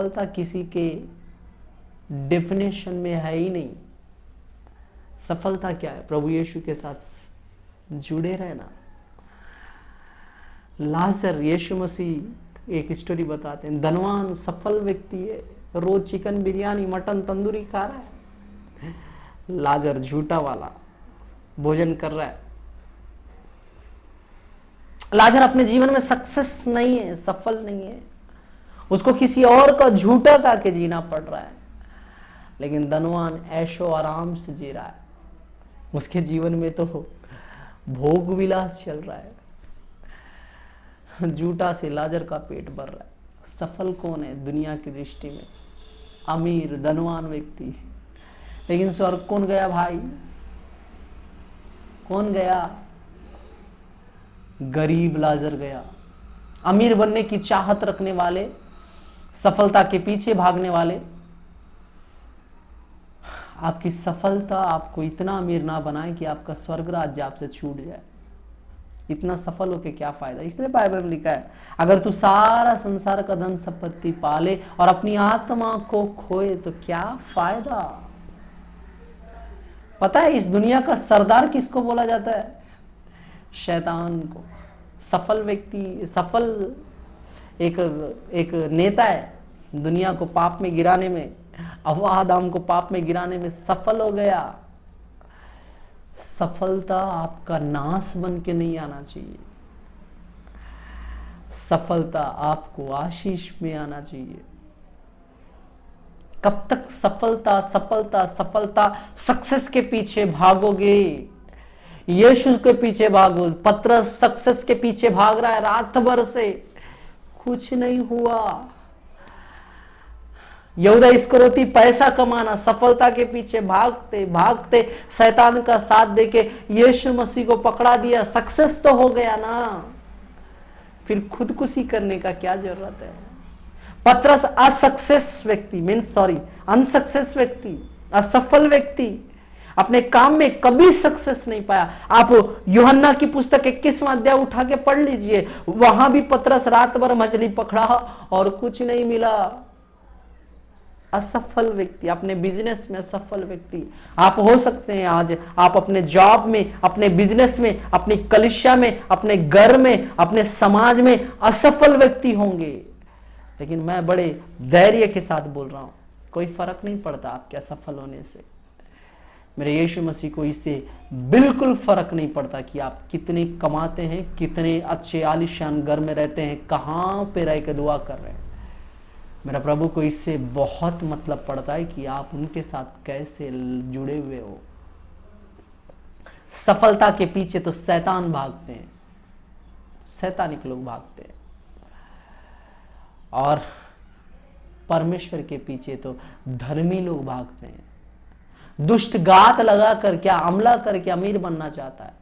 सफलता किसी के डेफिनेशन में है ही नहीं। सफलता क्या है? प्रभु यीशु के साथ जुड़े रहना। लाजर, यीशु मसीह एक स्टोरी बताते हैं, धनवान सफल व्यक्ति है, रोज चिकन बिरयानी मटन तंदूरी खा रहा है। लाजर झूठा वाला भोजन कर रहा है। लाजर अपने जीवन में सक्सेस नहीं है, सफल नहीं है, उसको किसी और का झूठा खा के जीना पड़ रहा है। लेकिन धनवान ऐशो आराम से जी रहा है, उसके जीवन में तो भोग विलास चल रहा है। झूठा से लाजर का पेट भर रहा है। सफल कौन है दुनिया की दृष्टि में? अमीर धनवान व्यक्ति। लेकिन स्वर्ग कौन गया भाई? कौन गया? गरीब लाजर गया। अमीर बनने की चाहत रखने वाले, सफलता के पीछे भागने वाले, आपकी सफलता आपको इतना अमीर ना बनाए कि आपका स्वर्ग राज्य आपसे छूट जाए। इतना सफल होके क्या फायदा? इसलिए बाइबल में लिखा है, अगर तू सारा संसार का धन संपत्ति पाले और अपनी आत्मा को खोए तो क्या फायदा? पता है इस दुनिया का सरदार किसको बोला जाता है? शैतान को। सफल व्यक्ति, सफल एक नेता है, दुनिया को पाप में गिराने में, हव्वा आदम को पाप में गिराने में सफल हो गया। सफलता आपका नाश बन के नहीं आना चाहिए, सफलता आपको आशीष में आना चाहिए। कब तक सफलता सफलता सफलता सक्सेस के पीछे भागोगे? यीशु के पीछे भागो। पतरस सक्सेस के पीछे भाग रहा है रात भर से, कुछ नहीं हुआ। यहूदा इस्करियोती पैसा कमाना, सफलता के पीछे भागते भागते शैतान का साथ देके यीशु मसीह को पकड़ा दिया, सक्सेस तो हो गया ना, फिर खुदकुशी करने का क्या जरूरत है? पतरस असक्सेस व्यक्ति अनसक्सेस व्यक्ति, असफल व्यक्ति, अपने काम में कभी सक्सेस नहीं पाया। आप यूहन्ना की पुस्तक 21वां अध्याय उठा के पढ़ लीजिए, वहां भी पतरस रात भर मछली पकड़ा और कुछ नहीं मिला। असफल व्यक्ति, अपने बिजनेस में असफल व्यक्ति। आप हो सकते हैं आज आप अपने जॉब में, अपने बिजनेस में, अपनी कलिसिया में, अपने घर में, अपने समाज में असफल व्यक्ति होंगे, लेकिन मैं बड़े धैर्य के साथ बोल रहा हूं, कोई फर्क नहीं पड़ता आपके असफल होने से। मेरे यीशु मसीह को इससे बिल्कुल फर्क नहीं पड़ता कि आप कितने कमाते हैं, कितने अच्छे आलीशान घर में रहते हैं, कहां पे रह के दुआ कर रहे हैं। मेरा प्रभु को इससे बहुत मतलब पड़ता है कि आप उनके साथ कैसे जुड़े हुए हो। सफलता के पीछे तो शैतान भागते हैं, शैतानिक लोग भागते हैं, और परमेश्वर के पीछे तो धर्मी लोग भागते हैं। दुष्ट गात लगा कर क्या अमला करके अमीर बनना चाहता है,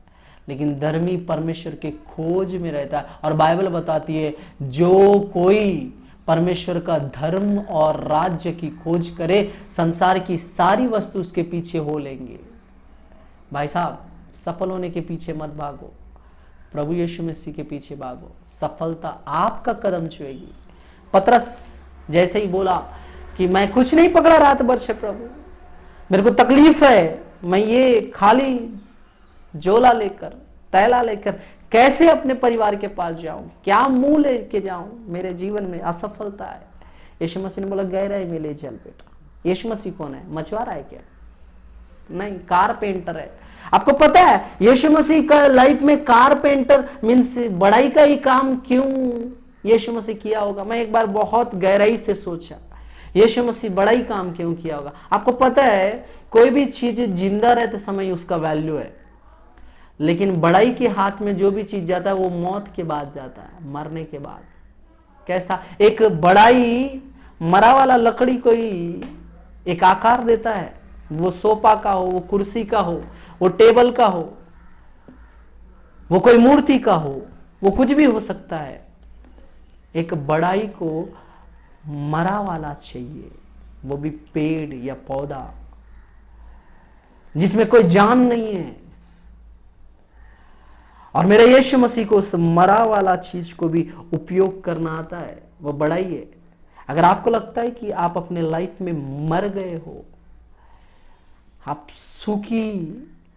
लेकिन धर्मी परमेश्वर के खोज में रहता है। और बाइबल बताती है जो कोई परमेश्वर का धर्म और राज्य की खोज करे, संसार की सारी वस्तु उसके पीछे हो लेंगे। भाई साहब, सफल होने के पीछे मत भागो, प्रभु यीशु मसीह के पीछे भागो, सफलता आपका कदम छुएगी। पतरस जैसे ही बोला कि मैं कुछ नहीं पकड़ा रात भर से प्रभु, मेरे को तकलीफ है, मैं ये खाली झोला लेकर, थैला लेकर कैसे अपने परिवार के पास जाऊं, क्या मुंह लेके जाऊं, मेरे जीवन में असफलता है। यीशु मसीह ने बोला गहराई में ले चल बेटा। यीशु मसीह कौन है? मछुआरा है क्या? नहीं, कारपेंटर है। आपको पता है यीशु मसीह का लाइफ में कारपेंटर मीन्स बड़ाई का ही काम क्यों यीशु मसीह किया होगा? मैं एक बार बहुत गहराई से सोचा, यीशु मसीह बड़ा ही काम क्यों किया होगा? आपको पता है कोई भी चीज जिंदा रहते समय उसका वैल्यू है, लेकिन बड़ाई के हाथ में जो भी चीज जाता है वो मौत के बाद जाता है, मरने के बाद। कैसा? एक बड़ाई मरा वाला लकड़ी को ही एक आकार देता है, वो सोफा का हो, वो कुर्सी का हो, वो टेबल का हो, वो कोई मूर्ति का हो, वो कुछ भी हो सकता है। एक बड़ाई को मरा वाला चाहिए, वो भी पेड़ या पौधा जिसमें कोई जान नहीं है। और मेरे यीशु मसीह को उस मरा वाला चीज को भी उपयोग करना आता है, वो बड़ाई है। अगर आपको लगता है कि आप अपने लाइफ में मर गए हो, आप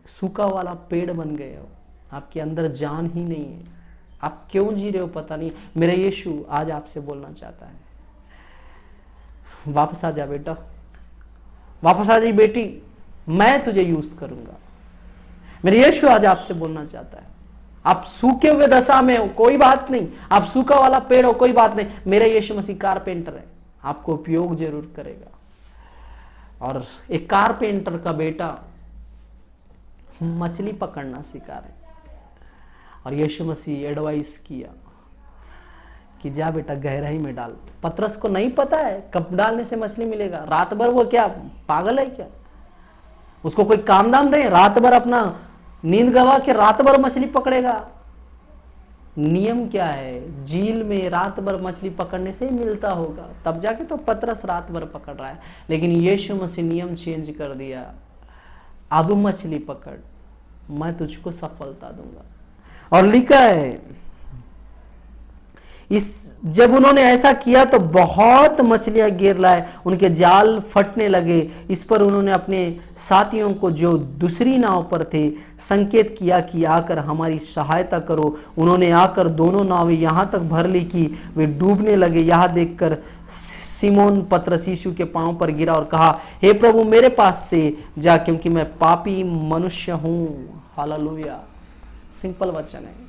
सूखा वाला पेड़ बन गए हो, आपके अंदर जान ही नहीं है, आप क्यों जी रहे हो पता नहीं, मेरा यीशु आज आपसे बोलना चाहता है, वापस आ जा बेटा, वापस आ जाइए बेटी, मैं तुझे यूज करूंगा। मेरे यीशु आज आपसे बोलना चाहता है। आप सूखे हुए दशा में हो, कोई बात नहीं, आप सूखा वाला पेड़ हो, कोई बात नहीं, मेरा यीशु मसीह कारपेंटर है, आपको उपयोग जरूर करेगा। और एक कारपेंटर का बेटा मछली पकड़ना सिखा रहे, और यीशु मसीह एडवाइस किया कि जा बेटा गहराई में डाल। पतरस को नहीं पता है कब डालने से मछली मिलेगा, रात भर वो क्या पागल है क्या, उसको कोई काम दाम नहीं, रात भर अपना नींद गवा के रात भर मछली पकड़ेगा। नियम क्या है, झील में रात भर मछली पकड़ने से ही मिलता होगा, तब जाके तो पतरस रात भर पकड़ रहा है। लेकिन यीशु मसीह नियम चेंज कर दिया, अब मछली पकड़, मैं तुझको सफलता दूंगा। और लिखा है जब उन्होंने ऐसा किया तो बहुत मछलियां गिर लाए, उनके जाल फटने लगे। इस पर उन्होंने अपने साथियों को जो दूसरी नाव पर थे संकेत किया कि आकर हमारी सहायता करो। उन्होंने आकर दोनों नावें यहाँ तक भर ली कि वे डूबने लगे। यह देखकर सिमोन पतरस यीशु के पांव पर गिरा और कहा, हे प्रभु मेरे पास से जा, क्योंकि मैं पापी मनुष्य हूँ। हालेलुया, सिंपल वचन है।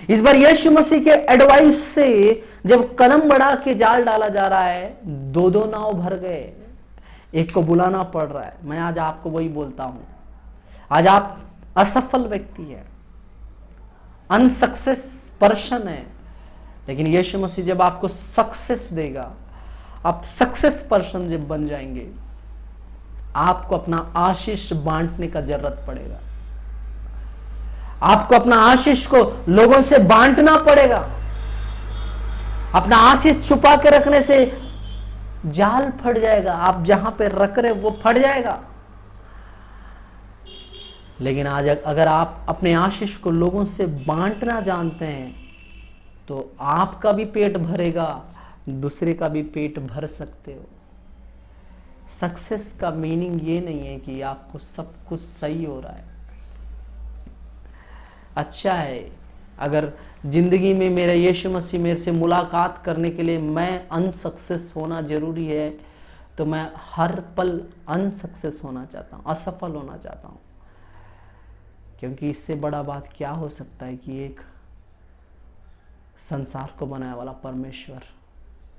इस बार यीशु मसीह के एडवाइस से जब कदम बढ़ा के जाल डाला जा रहा है, दो दो नाव भर गए, एक को बुलाना पड़ रहा है। मैं आज आपको वही बोलता हूं, आज आप असफल व्यक्ति है, अनसक्सेस पर्सन है, लेकिन यीशु मसीह जब आपको सक्सेस देगा, आप सक्सेस पर्सन जब बन जाएंगे, आपको अपना आशीष बांटने का जरूरत पड़ेगा। आपको अपना आशीष को लोगों से बांटना पड़ेगा। अपना आशीष छुपा के रखने से जाल फट जाएगा, आप जहां पे रख रहे वो फट जाएगा। लेकिन आज अगर आप अपने आशीष को लोगों से बांटना जानते हैं तो आपका भी पेट भरेगा, दूसरे का भी पेट भर सकते हो। सक्सेस का मीनिंग ये नहीं है कि आपको सब कुछ सही हो रहा है। अच्छा है अगर जिंदगी में मेरा यीशु मसीह मेरे से मुलाकात करने के लिए मैं अनसक्सेस होना जरूरी है, तो मैं हर पल अनसक्सेस होना चाहता हूँ, असफल होना चाहता हूँ। क्योंकि इससे बड़ा बात क्या हो सकता है कि एक संसार को बनाने वाला परमेश्वर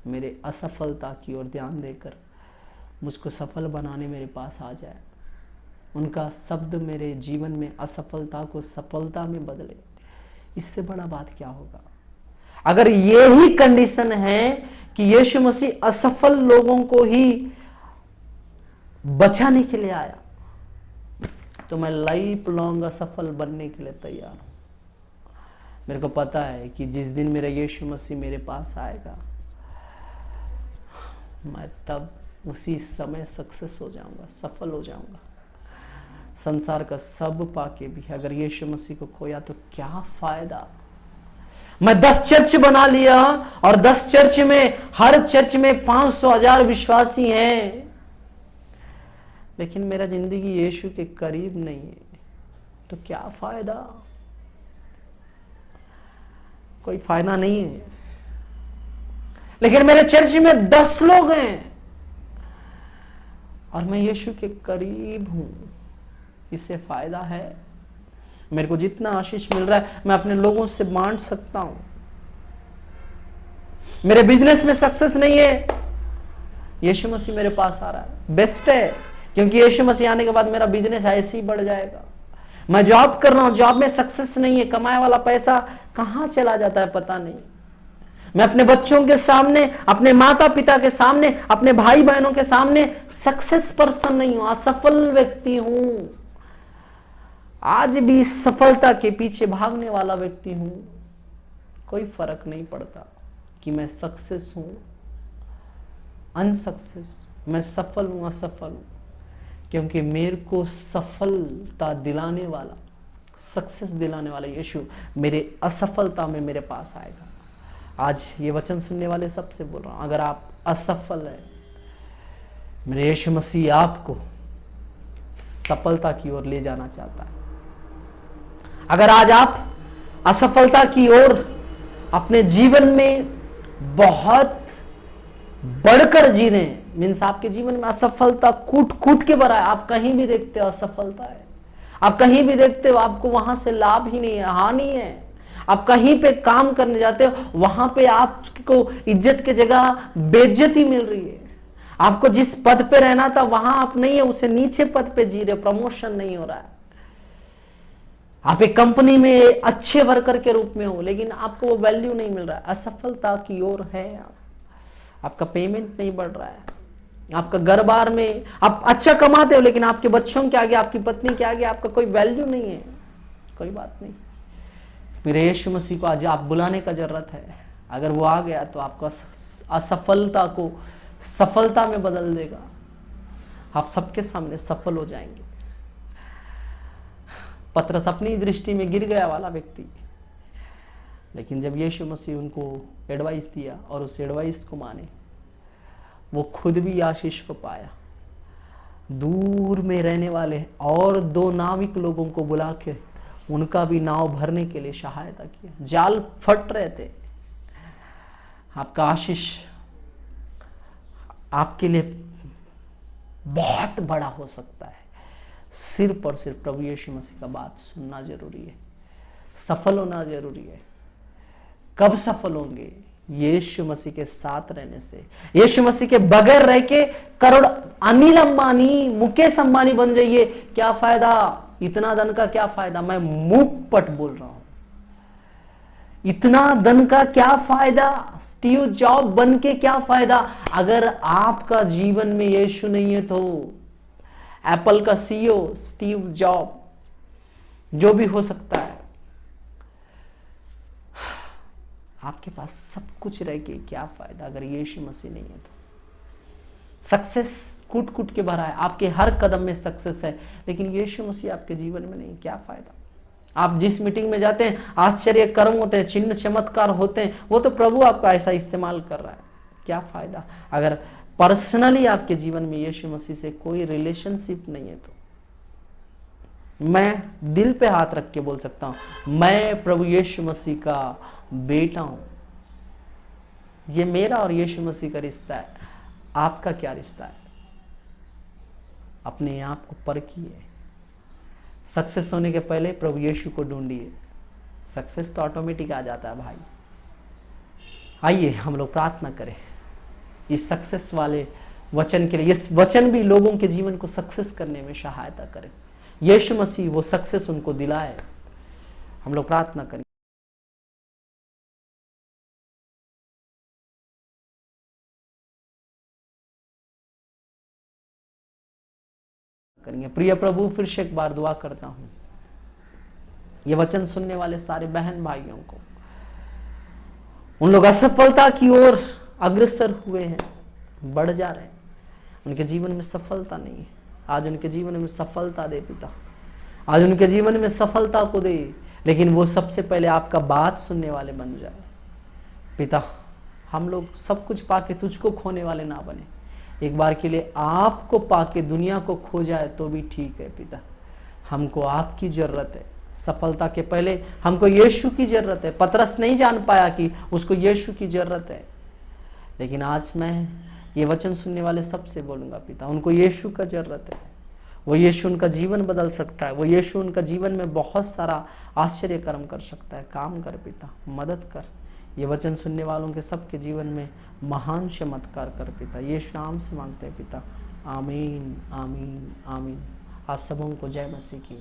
मेरे असफलता की ओर ध्यान देकर मुझको सफल बनाने मेरे पास आ जाए। उनका शब्द मेरे जीवन में असफलता को सफलता में बदले, इससे बड़ा बात क्या होगा। अगर यही कंडीशन है कि यीशु मसीह असफल लोगों को ही बचाने के लिए आया, तो मैं लाइफ लॉन्ग असफल बनने के लिए तैयार हूं। मेरे को पता है कि जिस दिन मेरा यीशु मसीह मेरे पास आएगा, मैं तब उसी समय सक्सेस हो जाऊंगा, सफल हो जाऊंगा। संसार का सब पाके भी अगर यीशु मसीह को खोया तो क्या फायदा। मैं 10 चर्च बना लिया और 10 चर्च में हर चर्च में 500,000 विश्वासी हैं, लेकिन मेरा जिंदगी यीशु के करीब नहीं है, तो क्या फायदा। कोई फायदा नहीं है। लेकिन मेरे चर्च में 10 लोग हैं और मैं यीशु के करीब हूं, इससे फायदा है। मेरे को जितना आशीष मिल रहा है मैं अपने लोगों से बांट सकता हूं। मेरे बिजनेस में सक्सेस नहीं है, यीशु मसीह मेरे पास आ रहा है, बेस्ट है, क्योंकि यीशु मसीह आने के बाद मेरा बिजनेस ऐसे ही बढ़ जाएगा। मैं जॉब कर रहा हूं, जॉब में सक्सेस नहीं है, कमाए वाला पैसा कहां चला जाता है पता नहीं। मैं अपने बच्चों के सामने, अपने माता पिता के सामने, अपने भाई बहनों के सामने सक्सेस पर्सन नहीं हूं, असफल व्यक्ति हूं। आज भी सफलता के पीछे भागने वाला व्यक्ति हूं। कोई फर्क नहीं पड़ता कि मैं सक्सेस हूं, अनसक्सेस, मैं सफल हूं, असफल हूं, क्योंकि मेरे को सफलता दिलाने वाला, सक्सेस दिलाने वाला यीशु मेरे असफलता में मेरे पास आएगा। आज ये वचन सुनने वाले सबसे बोल रहा हूं, अगर आप असफल हैं, मेरे यीशु मसीह आपको सफलता की ओर ले जाना चाहता है। अगर आज आप असफलता की ओर अपने जीवन में बहुत बढ़कर जी रहे हैं, मीन्स आपके जीवन में असफलता कूट कूट के भरा है, आप कहीं भी देखते हो असफलता है, आप कहीं भी देखते हो आपको वहां से लाभ ही नहीं है, हानि है। आप कहीं पे काम करने जाते हो, वहां पे आपको इज्जत की जगह बेइज्जती मिल रही है। आपको जिस पद पे रहना था वहां आप नहीं है, उसे नीचे पद पे जी रहे, प्रमोशन नहीं हो रहा है। आप एक कंपनी में अच्छे वर्कर के रूप में हो, लेकिन आपको वो वैल्यू नहीं मिल रहा है, असफलता की ओर है आपका पेमेंट नहीं बढ़ रहा है, आपका घर बार में आप अच्छा कमाते हो, लेकिन आपके बच्चों के आगे, आपकी पत्नी के आगे आपका कोई वैल्यू नहीं है। कोई बात नहीं, फिर यीशु मसीह को आज आप बुलाने का जरूरत है। अगर वो आ गया तो आपका असफलता को सफलता में बदल देगा, आप सबके सामने सफल हो जाएंगे। पतरस अपनी दृष्टि में गिर गया वाला व्यक्ति, लेकिन जब यीशु मसीह उनको एडवाइस दिया और उस एडवाइस को माने, वो खुद भी आशीष को पाया। दूर में रहने वाले और 2 नाविक लोगों को बुला के उनका भी नाव भरने के लिए सहायता किया। जाल फट रहे थे। आपका आशीष आपके लिए बहुत बड़ा हो सकता है। सिर्फ और सिर्फ प्रभु यीशु मसीह का बात सुनना जरूरी है, सफल होना जरूरी है। कब सफल होंगे? यीशु मसीह के साथ रहने से। यीशु मसीह के बगैर रह के करोड़ अनिल अंबानी, मुकेश अंबानी बन जाइए, क्या फायदा? इतना धन का क्या फायदा? मैं मुंह पट बोल रहा हूं, इतना धन का क्या फायदा? स्टीव जॉब बन के क्या फायदा? अगर आपका जीवन में यीशु नहीं है तो एप्पल का सीईओ स्टीव जॉब, जो भी हो सकता है, आपके पास सब कुछ रह के क्या फायदा अगर यीशु मसीह नहीं है तो। सक्सेस कूट कूट के भरा है, आपके हर कदम में सक्सेस है, लेकिन यीशु मसीह आपके जीवन में नहीं, क्या फायदा? आप जिस मीटिंग में जाते हैं आश्चर्य कर्म होते हैं, चिन्ह चमत्कार होते हैं, वो तो प्रभु आपका ऐसा इस्तेमाल कर रहा है, क्या फायदा अगर पर्सनली आपके जीवन में यीशु मसीह से कोई रिलेशनशिप नहीं है तो। मैं दिल पे हाथ रख के बोल सकता हूं, मैं प्रभु यीशु मसीह का बेटा हूं। ये मेरा और यीशु मसीह का रिश्ता है। आपका क्या रिश्ता है? अपने आप को परखिए। सक्सेस होने के पहले प्रभु यीशु को ढूंढिए, सक्सेस तो ऑटोमेटिक आ जाता है भाई। आइए हम लोग प्रार्थना करें इस सक्सेस वाले वचन के लिए। इस वचन भी लोगों के जीवन को सक्सेस करने में सहायता करे। यीशु मसीह वो सक्सेस उनको दिलाए। हम लोग प्रार्थना करें। करेंगे। प्रिय प्रभु, फिर से एक बार दुआ करता हूं ये वचन सुनने वाले सारे बहन भाइयों को, उन लोग असफलता की ओर अग्रसर हुए हैं, बढ़ जा रहे हैं, उनके जीवन में सफलता नहीं है। आज उनके जीवन में सफलता दे पिता, आज उनके जीवन में सफलता को दे, लेकिन वो सबसे पहले आपका बात सुनने वाले बन जाए पिता। हम लोग सब कुछ पाके तुझको खोने वाले ना बने। एक बार के लिए आपको पाके दुनिया को खो जाए तो भी ठीक है पिता। हमको आपकी जरूरत है। सफलता के पहले हमको यीशु की जरूरत है। पतरस नहीं जान पाया कि उसको यीशु की जरूरत है, लेकिन आज मैं ये वचन सुनने वाले सबसे बोलूंगा पिता, उनको यीशु का जरूरत है। वो यीशु उनका जीवन बदल सकता है। वो यीशु उनका जीवन में बहुत सारा आश्चर्य कर्म कर सकता है। काम कर पिता, मदद कर। ये वचन सुनने वालों के सबके जीवन में महान चमत्कार कर पिता। यीशु नाम से मांगते हैं पिता, आमीन आमीन आमीन। आप सबों को जय मसीह की।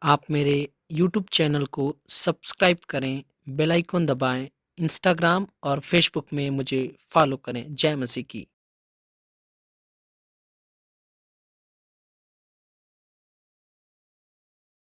आप मेरे YouTube चैनल को सब्सक्राइब करें, बेल आइकन दबाएं, इंस्टाग्राम और फेसबुक में मुझे फॉलो करें। जय मसीह की।